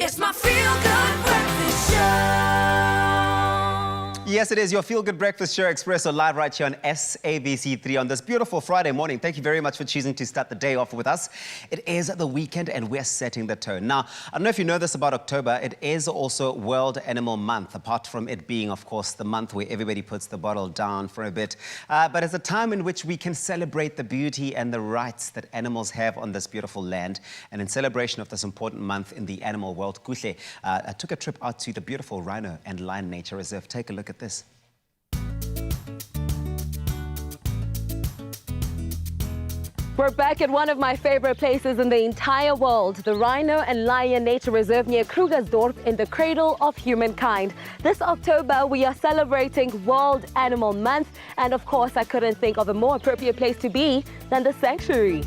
It's my feel-good breakfast show. Yes, it is your feel-good breakfast show, Expresso, live right here on SABC3 on this beautiful Friday morning. Thank you very much for choosing to start the day off with us. It is the weekend and we're setting the tone. Now, I don't know if you know this about October, it is also World Animal Month, apart from it being, of course, the month where everybody puts the bottle down for a bit. But it's a time in which we can celebrate the beauty and the rights that animals have on this beautiful land. And in celebration of this important month in the animal world, Kuhle took a trip out to the beautiful Rhino and Lion Nature Reserve. Take a look at this. We're back at one of my favorite places in the entire world, the Rhino and Lion Nature Reserve near Krugersdorp in the cradle of humankind. This October, we are celebrating World Animal Month, and of course, I couldn't think of a more appropriate place to be than the sanctuary.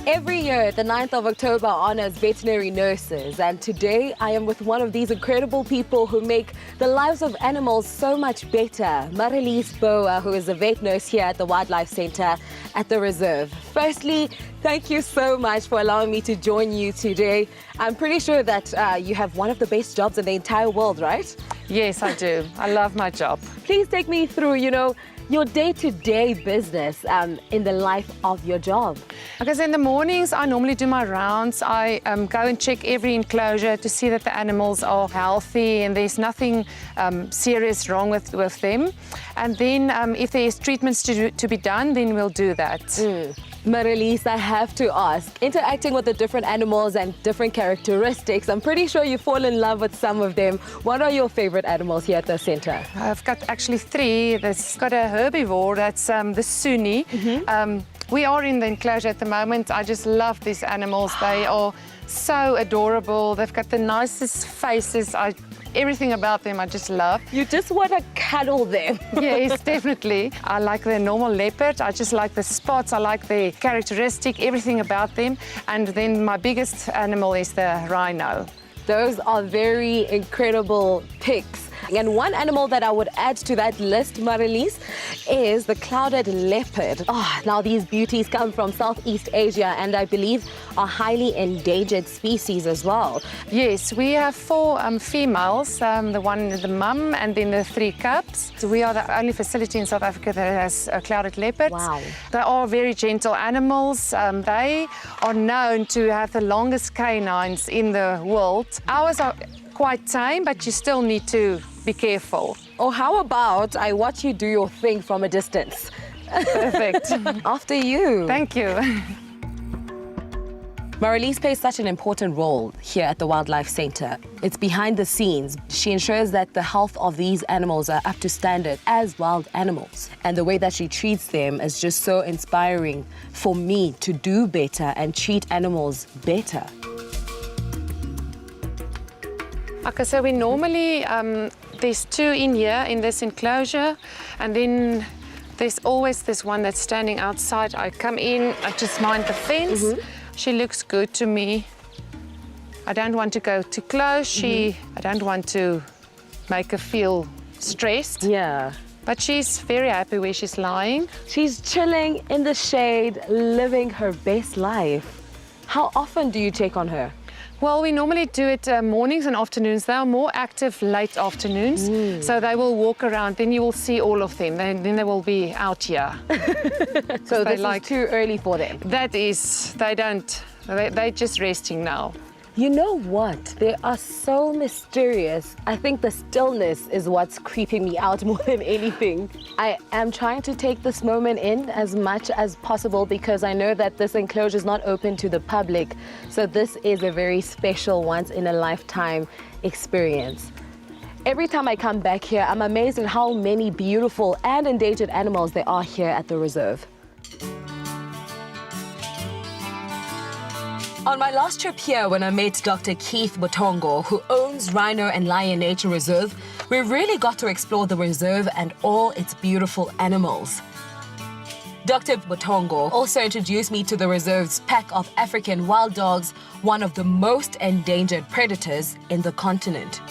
Every year, the 9th of October honors veterinary nurses, and today I am with one of these incredible people who make the lives of animals so much better. Marelise Boa, who is a vet nurse here at the Wildlife Centre at the reserve. Firstly, thank you so much for allowing me to join you today. I'm pretty sure that you have one of the best jobs in the entire world, right? Yes, I do. I love my job. Please take me through, your day-to-day business in the life of your job. Because in the mornings, I normally do my rounds. I go and check every enclosure to see that the animals are healthy and there's nothing serious wrong with them. And then if there's treatments to be done, then we'll do that. Marelise, I have to ask, interacting with the different animals and different characteristics, I'm pretty sure you fall in love with some of them. What are your favorite animals here at the centre? I've got actually 3. There's got a herbivore, that's the Sunni. We are in the enclosure at the moment. I just love these animals. They are so adorable. They've got the nicest faces. Everything about them I just love. You just want to cuddle them. Yes, definitely. I like the normal leopard. I just like the spots. I like the characteristic, everything about them. And then my biggest animal is the rhino. Those are very incredible picks. And one animal that I would add to that list, Marelise, is the clouded leopard. Now these beauties come from Southeast Asia and I believe are highly endangered species as well. Yes, we have 4 females, the mum and then the 3 cubs. So we are the only facility in South Africa that has a clouded leopard. Wow. They are very gentle animals. They are known to have the longest canines in the world. Ours are quite tame, but you still need to be careful. Or how about I watch you do your thing from a distance? Perfect. After you. Thank you. Marelise plays such an important role here at the Wildlife Centre. It's behind the scenes. She ensures that the health of these animals are up to standard as wild animals. And the way that she treats them is just so inspiring for me to do better and treat animals better. Okay, so we normally, there's 2 in here in this enclosure, and then there's always this one that's standing outside. I come in, I just mind the fence. She looks good to me. I don't want to go too close. I don't want to make her feel stressed. Yeah. But she's very happy where she's lying. She's chilling in the shade, living her best life. How often do you check on her? Well, we normally do it mornings and afternoons. They are more active late afternoons, so they will walk around. Then you will see all of them. Then they will be out here. So this is too early for them? That is, they're just resting now. You know what? They are so mysterious. I think the stillness is what's creeping me out more than anything. I am trying to take this moment in as much as possible because I know that this enclosure is not open to the public. So this is a very special once-in-a-lifetime experience. Every time I come back here, I'm amazed at how many beautiful and endangered animals there are here at the reserve. On my last trip here, when I met Dr. Keith Botongo, who owns Rhino and Lion Nature Reserve, we really got to explore the reserve and all its beautiful animals. Dr. Botongo also introduced me to the reserve's pack of African wild dogs, one of the most endangered predators in the continent.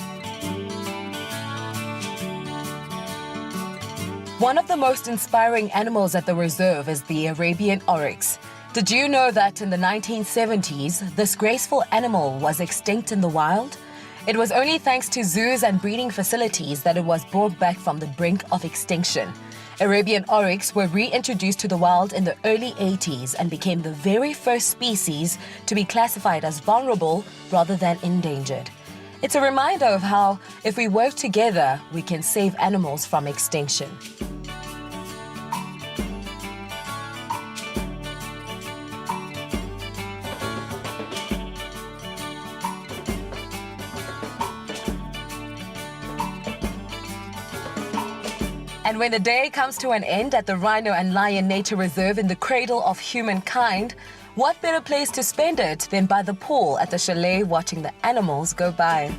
One of the most inspiring animals at the reserve is the Arabian oryx. Did you know that in the 1970s, this graceful animal was extinct in the wild? It was only thanks to zoos and breeding facilities that it was brought back from the brink of extinction. Arabian oryx were reintroduced to the wild in the early 80s and became the very first species to be classified as vulnerable rather than endangered. It's a reminder of how, if we work together, we can save animals from extinction. And when the day comes to an end at the Rhino and Lion Nature Reserve in the cradle of humankind, what better place to spend it than by the pool at the chalet watching the animals go by?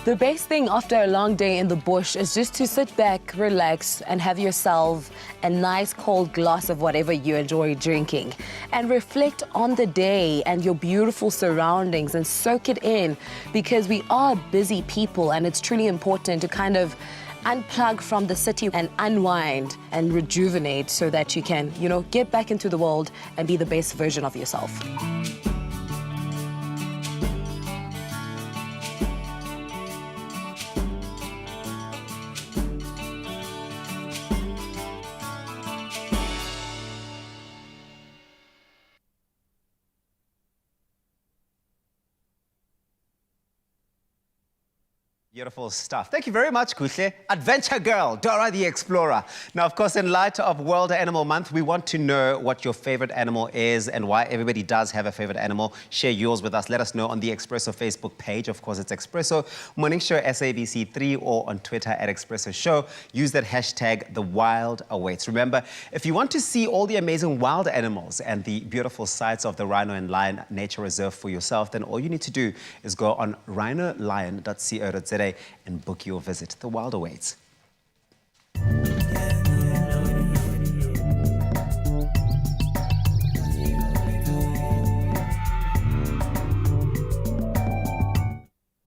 The best thing after a long day in the bush is just to sit back, relax, and have yourself a nice cold glass of whatever you enjoy drinking. And reflect on the day and your beautiful surroundings and soak it in, because we are busy people and it's truly important to kind of unplug from the city and unwind and rejuvenate so that you can, get back into the world and be the best version of yourself. Beautiful stuff. Thank you very much, Kuhle. Adventure girl, Dora the Explorer. Now, of course, in light of World Animal Month, we want to know what your favorite animal is and why everybody does have a favorite animal. Share yours with us. Let us know on the Expresso Facebook page. Of course, it's Expresso Morning Show SABC3 or on Twitter at Expresso Show. Use that hashtag, The Wild Awaits. Remember, if you want to see all the amazing wild animals and the beautiful sights of the Rhino and Lion Nature Reserve for yourself, then all you need to do is go on rhinolion.co.za and book your visit. The Wild Awaits.